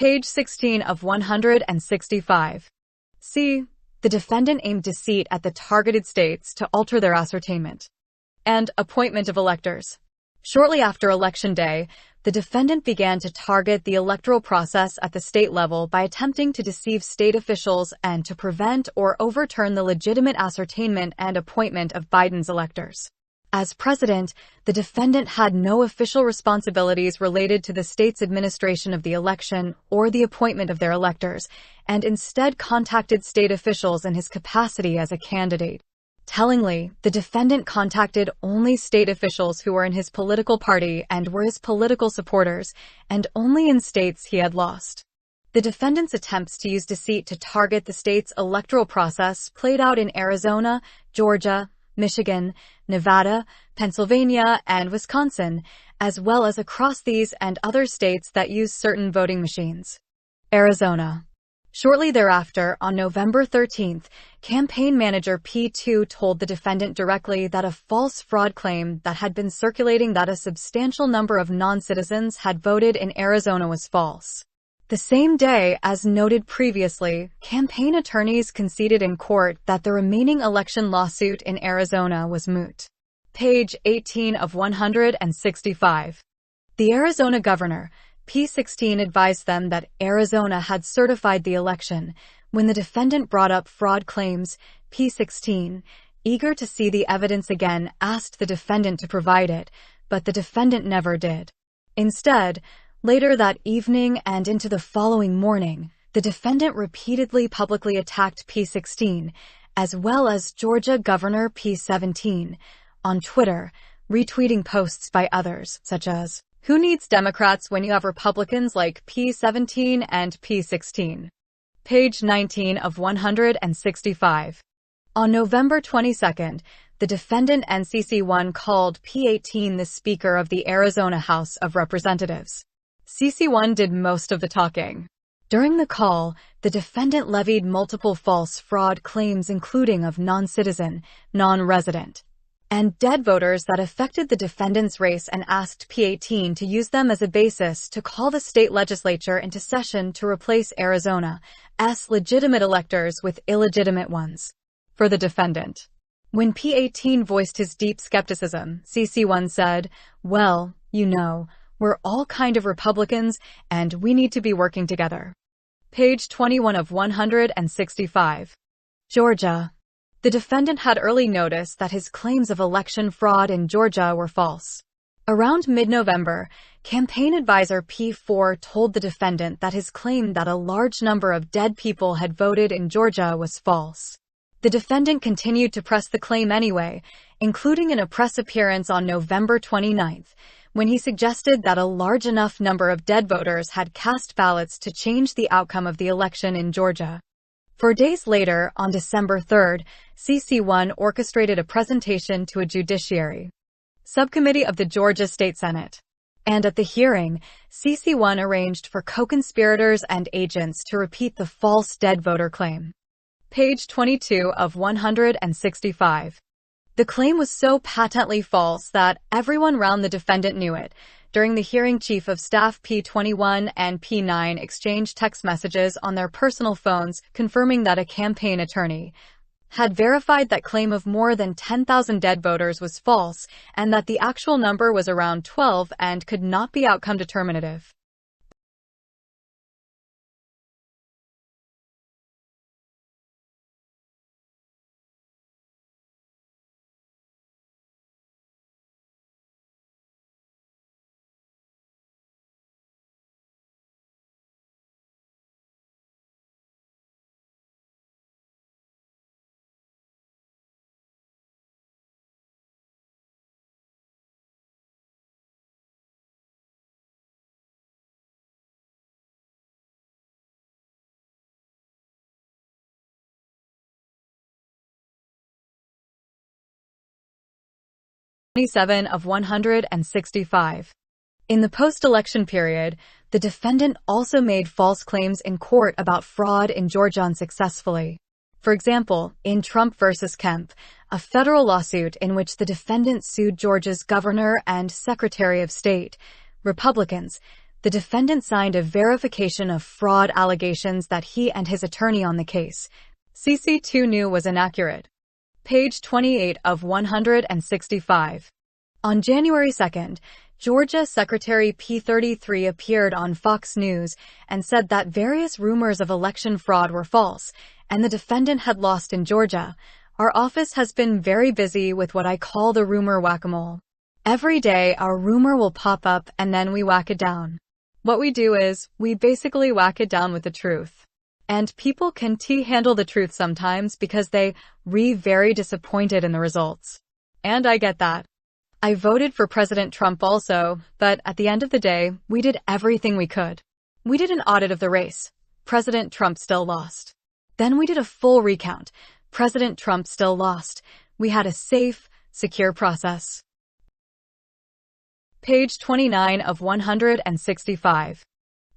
Page 16 of 165. C. The defendant aimed deceit at the targeted states to alter their ascertainment. And appointment of electors. Shortly after Election Day, the defendant began to target the electoral process at the state level by attempting to deceive state officials and to prevent or overturn the legitimate ascertainment and appointment of Biden's electors. As president, the defendant had no official responsibilities related to the state's administration of the election or the appointment of their electors, and instead contacted state officials in his capacity as a candidate. Tellingly, the defendant contacted only state officials who were in his political party and were his political supporters, and only in states he had lost. The defendant's attempts to use deceit to target the state's electoral process played out in Arizona, Georgia, Michigan, Nevada, Pennsylvania, and Wisconsin, as well as across these and other states that use certain voting machines. Arizona. Shortly thereafter, on November 13th, campaign manager P2 told the defendant directly that a false fraud claim that had been circulating that a substantial number of non-citizens had voted in Arizona was false. The same day, as noted previously, campaign attorneys conceded in court that the remaining election lawsuit in Arizona was moot. Page 18 of 165. The Arizona governor, P16, advised them that Arizona had certified the election. When the defendant brought up fraud claims, P16, eager to see the evidence again, asked the defendant to provide it, but the defendant never did. Instead, later that evening and into the following morning, the defendant repeatedly publicly attacked P16, as well as Georgia Governor P17, on Twitter, retweeting posts by others, such as, "Who needs Democrats when you have Republicans like P17 and P16? Page 19 of 165. On November 22nd, the defendant NCC1 called P18 the Speaker of the Arizona House of Representatives. CC1 did most of the talking. During the call, the defendant levied multiple false fraud claims including of non-citizen, non-resident, and dead voters that affected the defendant's race and asked P18 to use them as a basis to call the state legislature into session to replace Arizona's legitimate electors with illegitimate ones. For the defendant. When P18 voiced his deep skepticism, CC1 said, "Well, you know, we're all kind of Republicans, and we need to be working together." Page 21 of 165. Georgia. The defendant had early noticed that his claims of election fraud in Georgia were false. Around mid-November, campaign advisor P4 told the defendant that his claim that a large number of dead people had voted in Georgia was false. The defendant continued to press the claim anyway, including in a press appearance on November 29th, when he suggested that a large enough number of dead voters had cast ballots to change the outcome of the election in Georgia. 4 days later, on December 3rd, CC1 orchestrated a presentation to a judiciary subcommittee of the Georgia State Senate. And at the hearing, CC1 arranged for co-conspirators and agents to repeat the false dead voter claim. Page 22 of 165. The claim was so patently false that everyone around the defendant knew it. During the hearing, Chief of Staff P21 and P9 exchanged text messages on their personal phones confirming that a campaign attorney had verified that claim of more than 10,000 dead voters was false and that the actual number was around 12 and could not be outcome determinative. of 165. In the post-election period, the defendant also made false claims in court about fraud in Georgia unsuccessfully. For example, in Trump versus Kemp, a federal lawsuit in which the defendant sued Georgia's governor and Secretary of State, Republicans, The defendant signed a verification of fraud allegations that he and his attorney on the case, CC2, knew was inaccurate. Page 28 of 165. On January 2nd, Georgia Secretary P33 appeared on Fox News and said that various rumors of election fraud were false, and the defendant had lost in Georgia. Our office has been very busy with what I call the rumor whack-a-mole. Every day, our rumor will pop up and then we whack it down. What we do is, we basically whack it down with the truth. And people can handle the truth sometimes because they very disappointed in the results. And I get that. I voted for President Trump also, but at the end of the day, we did everything we could. We did an audit of the race. President Trump still lost. Then we did a full recount. President Trump still lost. We had a safe, secure process. Page 29 of 165.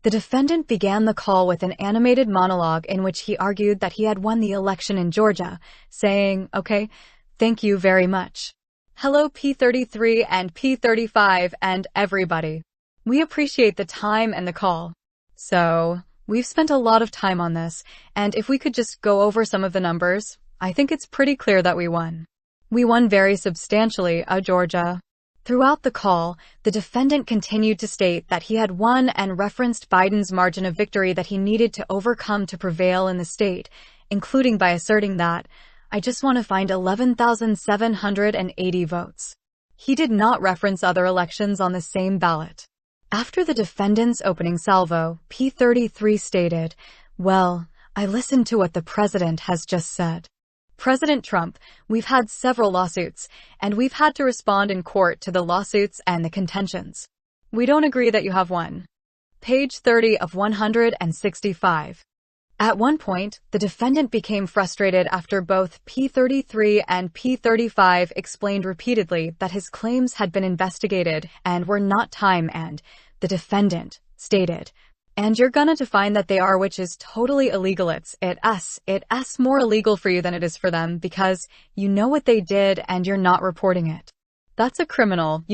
The defendant began the call with an animated monologue in which he argued that he had won the election in Georgia, saying, "Okay, thank you very much. Hello P33 and P35 and everybody. We appreciate the time and the call. So, we've spent a lot of time on this, and if we could just go over some of the numbers, I think it's pretty clear that we won. We won very substantially, Georgia." Throughout the call, the defendant continued to state that he had won and referenced Biden's margin of victory that he needed to overcome to prevail in the state, including by asserting that, "I just want to find 11,780 votes." He did not reference other elections on the same ballot. After the defendant's opening salvo, P33 stated, "Well, I listened to what the president has just said. President Trump, we've had several lawsuits, and we've had to respond in court to the lawsuits and the contentions. We don't agree that you have won." Page 30 of 165. At one point, the defendant became frustrated after both P33 and P35 explained repeatedly that his claims had been investigated and were not time, and the defendant stated, "And you're gonna find that they are, which is totally illegal. It's more illegal for you than it is for them because you know what they did and you're not reporting it. That's a criminal,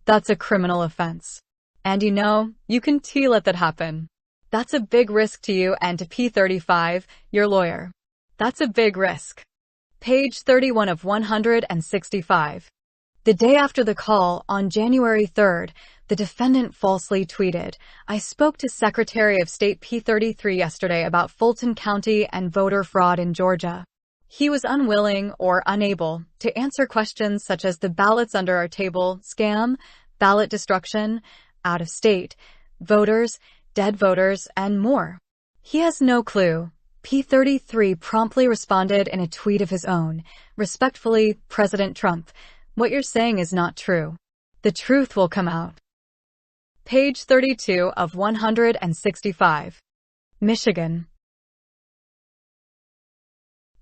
that's a criminal offense. And you can let that happen. That's a big risk to you and to P35, your lawyer. That's a big risk." Page 31 of 165. The day after the call, on January 3rd, the defendant falsely tweeted, "I spoke to Secretary of State P33 yesterday about Fulton County and voter fraud in Georgia. He was unwilling or unable to answer questions such as the ballots under our table, scam, ballot destruction, out of state, voters, dead voters, and more. He has no clue." P33 promptly responded in a tweet of his own, "Respectfully, President Trump, what you're saying is not true. The truth will come out." Page 32 of 165. Michigan.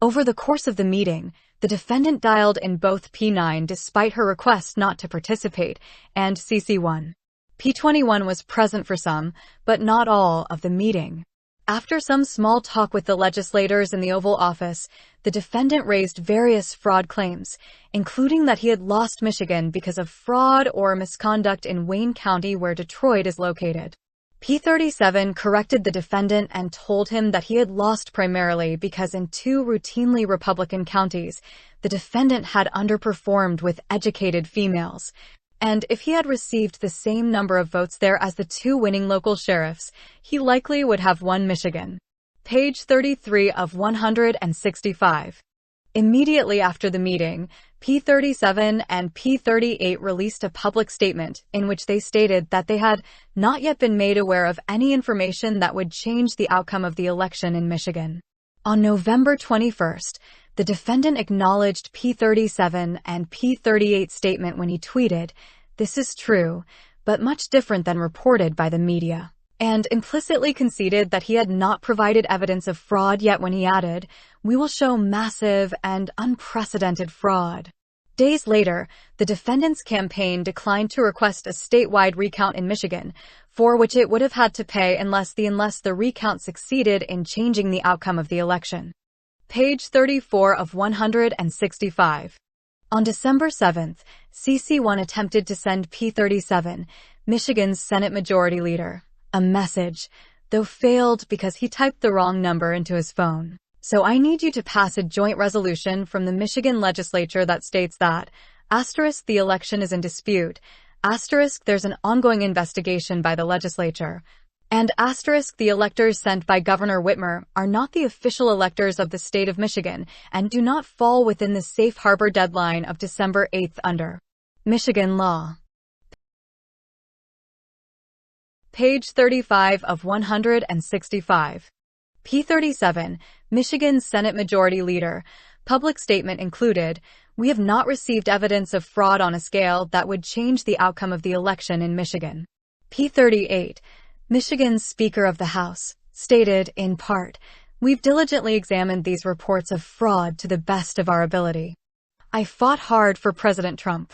Over the course of the meeting, the defendant dialed in both P9 despite her request not to participate, and CC1. P21 was present for some, but not all, of the meeting. After some small talk with the legislators in the Oval Office, the defendant raised various fraud claims, including that he had lost Michigan because of fraud or misconduct in Wayne County, where Detroit is located. P37 corrected the defendant and told him that he had lost primarily because in two routinely Republican counties, the defendant had underperformed with educated females. And if he had received the same number of votes there as the two winning local sheriffs, he likely would have won Michigan. Page 33 of 165. Immediately after the meeting, P37 and P38 released a public statement in which they stated that they had not yet been made aware of any information that would change the outcome of the election in Michigan. On November 21st, the defendant acknowledged P37 and P38's statement when he tweeted, "This is true, but much different than reported by the media," and implicitly conceded that he had not provided evidence of fraud yet when he added, "We will show massive and unprecedented fraud." Days later, the defendant's campaign declined to request a statewide recount in Michigan, for which it would have had to pay unless the recount succeeded in changing the outcome of the election. Page 34 of 165. On December 7th, CC1 attempted to send P37, Michigan's Senate Majority Leader, a message, though failed because he typed the wrong number into his phone. So I need you to pass a joint resolution from the Michigan legislature that states that, *, the election is in dispute, *, there's an ongoing investigation by the legislature, and *, the electors sent by Governor Whitmer are not the official electors of the state of Michigan and do not fall within the safe harbor deadline of December 8th under Michigan law. Page 35 of 165. P37, Michigan's Senate Majority Leader. Public statement included, "We have not received evidence of fraud on a scale that would change the outcome of the election in Michigan." P38, Michigan's Speaker of the House, stated, in part, "We've diligently examined these reports of fraud to the best of our ability. I fought hard for President Trump.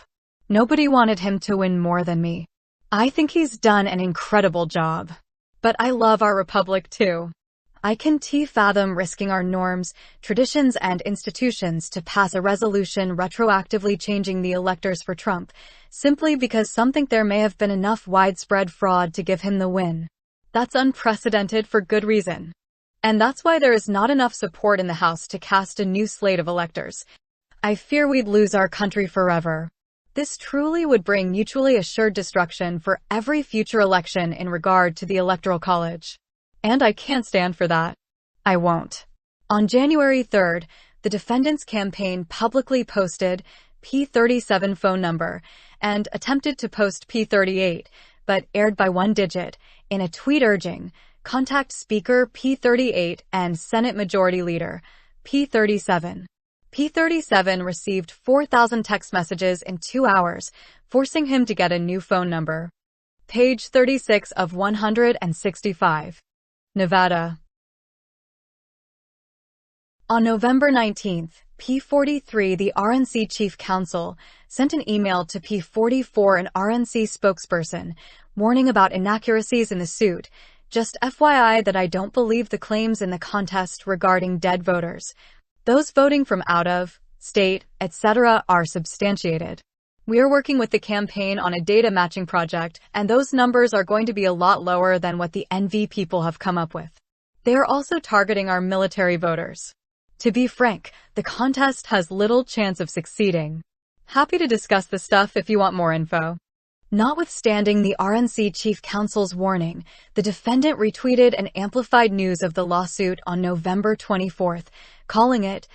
Nobody wanted him to win more than me. I think he's done an incredible job. But I love our republic too. I can fathom risking our norms, traditions, and institutions to pass a resolution retroactively changing the electors for Trump, simply because some think there may have been enough widespread fraud to give him the win. That's unprecedented for good reason. And that's why there is not enough support in the House to cast a new slate of electors. I fear we'd lose our country forever. This truly would bring mutually assured destruction for every future election in regard to the Electoral College. And I can't stand for that. I won't." On January 3rd, the defendant's campaign publicly posted P37 phone number and attempted to post P38, but erred by one digit, in a tweet urging, "Contact Speaker P38 and Senate Majority Leader P37. P37 received 4,000 text messages in 2 hours, forcing him to get a new phone number. Page 36 of 165. Nevada. On November 19th, P43, the RNC chief counsel, sent an email to P44, an RNC spokesperson, warning about inaccuracies in the suit. "Just FYI that I don't believe the claims in the contest regarding dead voters. Those voting from out of state, etc., are substantiated. We are working with the campaign on a data matching project, and those numbers are going to be a lot lower than what the NV people have come up with. They are also targeting our military voters. To be frank, the contest has little chance of succeeding. Happy to discuss the stuff if you want more info." Notwithstanding the RNC chief counsel's warning, the defendant retweeted and amplified news of the lawsuit on November 24th, calling it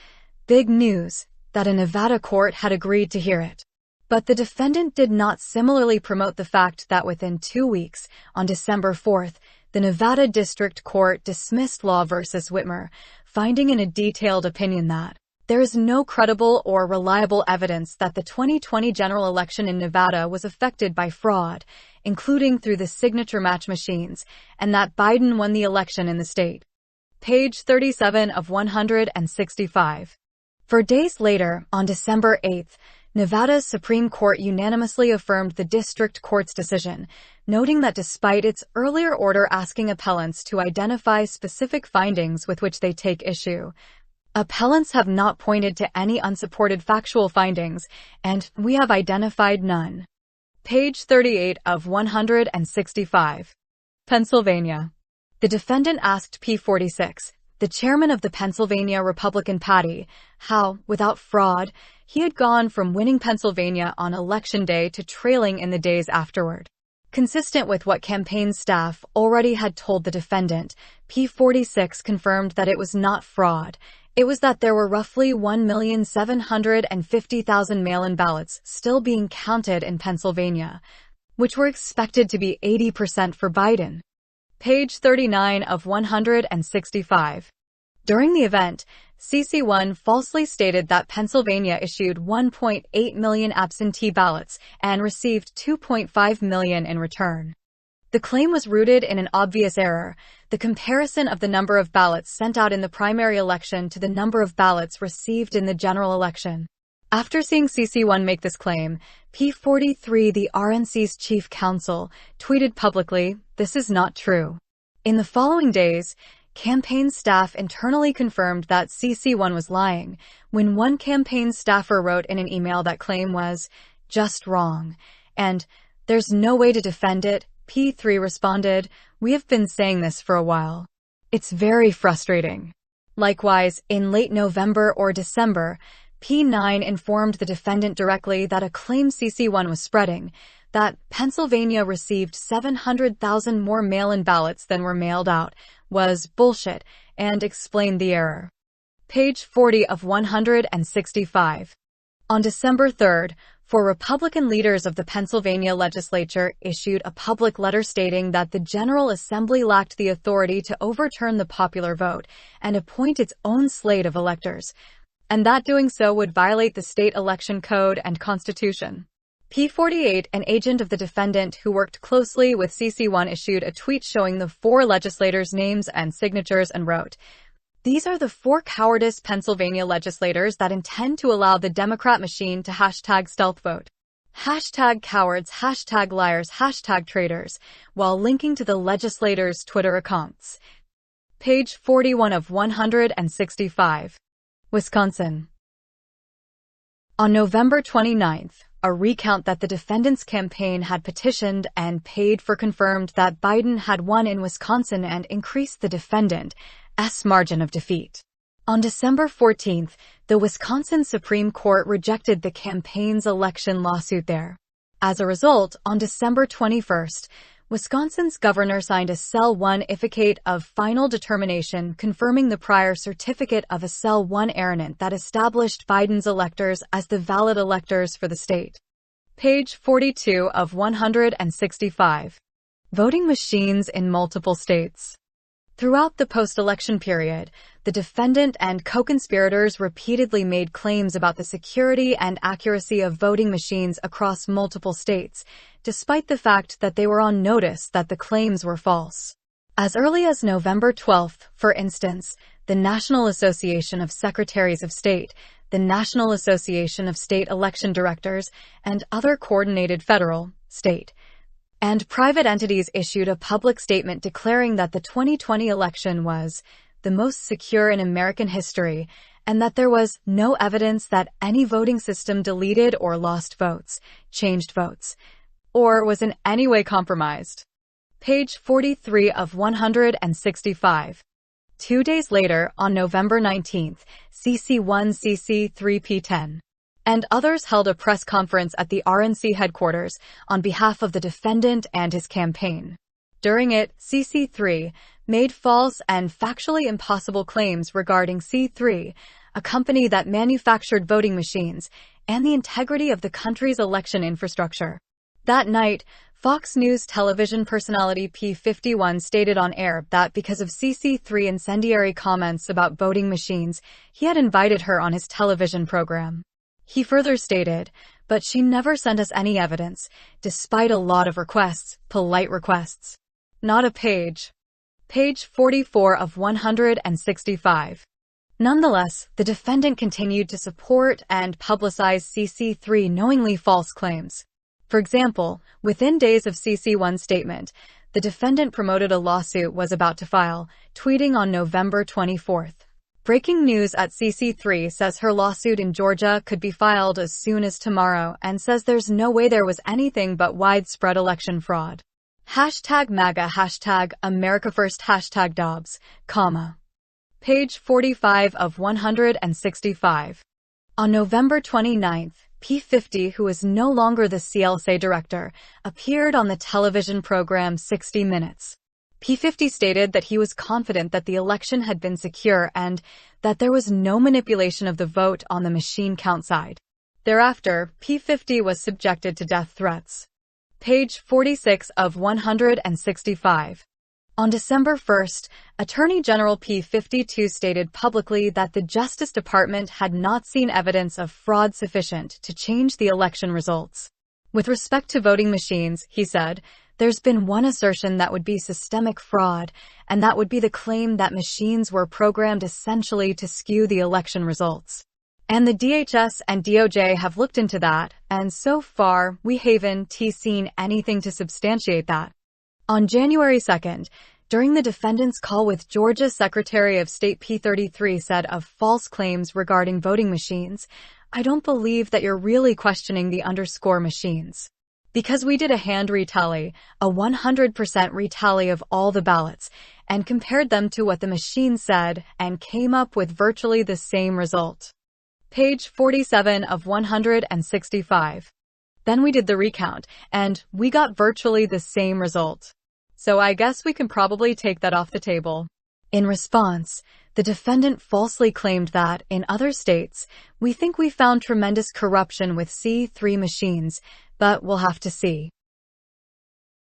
big news that a Nevada court had agreed to hear it. But the defendant did not similarly promote the fact that within 2 weeks, on December 4th, the Nevada District Court dismissed Law v. Whitmer, finding in a detailed opinion that there is no credible or reliable evidence that the 2020 general election in Nevada was affected by fraud, including through the signature match machines, and that Biden won the election in the state. Page 37 of 165. 4 days later, on December 8th, Nevada's Supreme Court unanimously affirmed the district court's decision, noting that despite its earlier order asking appellants to identify specific findings with which they take issue, appellants have not pointed to any unsupported factual findings, and we have identified none. Page 38 of 165. Pennsylvania. The defendant asked P46, the chairman of the Pennsylvania Republican Party, how, without fraud, he had gone from winning Pennsylvania on Election Day to trailing in the days afterward. Consistent with what campaign staff already had told the defendant, P46 confirmed that it was not fraud. It was that there were roughly 1,750,000 mail-in ballots still being counted in Pennsylvania, which were expected to be 80% for Biden. Page 39 of 165. During the event, CC1 falsely stated that Pennsylvania issued 1.8 million absentee ballots and received 2.5 million in return. The claim was rooted in an obvious error, the comparison of the number of ballots sent out in the primary election to the number of ballots received in the general election. After seeing CC1 make this claim, P43, the RNC's chief counsel, tweeted publicly, "This is not true." In the following days, campaign staff internally confirmed that CC1 was lying, when one campaign staffer wrote in an email that claim was just wrong, and There's no way to defend it, P3 responded. We have been saying this for a while. It's very frustrating. Likewise, in late November or December, P9 informed the defendant directly that a claim CC1 was spreading, that Pennsylvania received 700,000 more mail-in ballots than were mailed out, was bullshit, and explained the error. Page 40 of 165. On December 3rd, four Republican leaders of the Pennsylvania legislature issued a public letter stating that the General Assembly lacked the authority to overturn the popular vote and appoint its own slate of electors, and that doing so would violate the state election code and constitution. P48, an agent of the defendant who worked closely with CC1, issued a tweet showing the four legislators' names and signatures and wrote, "These are the four cowardice Pennsylvania legislators that intend to allow the Democrat machine to #stealth vote. #cowards, #liars, #traitors," while linking to the legislators' Twitter accounts. Page 41 of 165. Wisconsin. On November 29th, a recount that the defendant's campaign had petitioned and paid for confirmed that Biden had won in Wisconsin and increased the defendant's margin of defeat. On December 14th, the Wisconsin Supreme Court rejected the campaign's election lawsuit there. As a result, on December 21st, Wisconsin's governor signed a Cell 1ificate of final determination confirming the prior certificate of a Cell 1 errant that established Biden's electors as the valid electors for the state. Page 42 of 165. Voting machines in multiple states. Throughout the post-election period, the defendant and co-conspirators repeatedly made claims about the security and accuracy of voting machines across multiple states, despite the fact that they were on notice that the claims were false. As early as November 12th, for instance, the National Association of Secretaries of State, the National Association of State Election Directors, and other coordinated federal, state, and private entities issued a public statement declaring that the 2020 election was the most secure in American history and that there was no evidence that any voting system deleted or lost votes, changed votes, or was in any way compromised. Page 43 of 165. 2 days later, on November 19th, CC1, CC3, P10, and others held a press conference at the RNC headquarters on behalf of the defendant and his campaign. During it, CC3 made false and factually impossible claims regarding C3, a company that manufactured voting machines, and the integrity of the country's election infrastructure. That night, Fox News television personality P51 stated on air that because of CC3 incendiary comments about voting machines, he had invited her on his television program. He further stated, "But she never sent us any evidence, despite a lot of requests, polite requests." Not a page. Page 44 of 165. Nonetheless, the defendant continued to support and publicize CC3 knowingly false claims. For example, within days of CC1's statement, the defendant promoted a lawsuit was about to file, tweeting on November 24th. Breaking news at CC3 says her lawsuit in Georgia could be filed as soon as tomorrow and says there's no way there was anything but widespread election fraud. #MAGA, #America First, #Dobbs, Page 45 of 165. On November 29th, P50, who is no longer the CLSA director, appeared on the television program 60 Minutes. P50 stated that he was confident that the election had been secure and that there was no manipulation of the vote on the machine count side. Thereafter, P50 was subjected to death threats. Page 46 of 165. On December 1st, Attorney General P52 stated publicly that the Justice Department had not seen evidence of fraud sufficient to change the election results. With respect to voting machines, he said, there's been one assertion that would be systemic fraud, and that would be the claim that machines were programmed essentially to skew the election results. And the DHS and DOJ have looked into that, and so far, we haven't seen anything to substantiate that. On January 2nd, during the defendant's call with Georgia Secretary of State P33 said of false claims regarding voting machines, "I don't believe that you're really questioning the underscore machines. Because we did a hand retally, a 100% retally of all the ballots, and compared them to what the machine said and came up with virtually the same result. Page 47 of 165. Then we did the recount, and we got virtually the same result. So I guess we can probably take that off the table. In response, the defendant falsely claimed that, in other states, we think we found tremendous corruption with C3 machines, but we'll have to see.